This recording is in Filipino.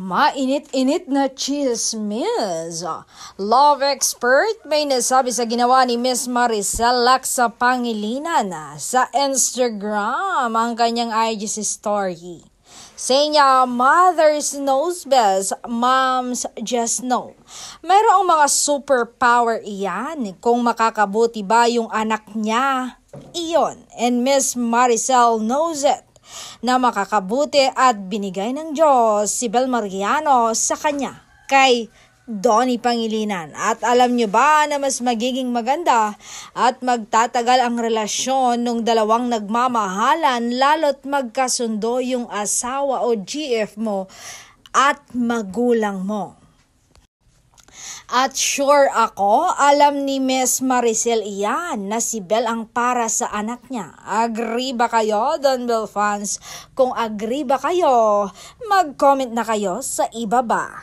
Mainit-init na chismis. Love expert may nasabi sa ginawa ni Miss Maricel Laksa Pangilinan sa Instagram ang kanyang IG story. Say niya, mothers knows best, moms just know. Mayroong mga superpower iyan kung makakabuti ba yung anak niya. Iyon, and Miss Maricel knows it na makakabuti at binigay ng Diyos si Bel Mariano sa kanya kay Donnie Pangilinan. At alam nyo ba na mas magiging maganda at magtatagal ang relasyon ng dalawang nagmamahalan lalo't magkasundo yung asawa o GF mo at magulang mo. At sure ako, alam ni Miss Maricel iyan na si Bel ang para sa anak niya. Agree ba kayo, Don Bel fans? Kung agree ba kayo, mag-comment na kayo sa ibaba.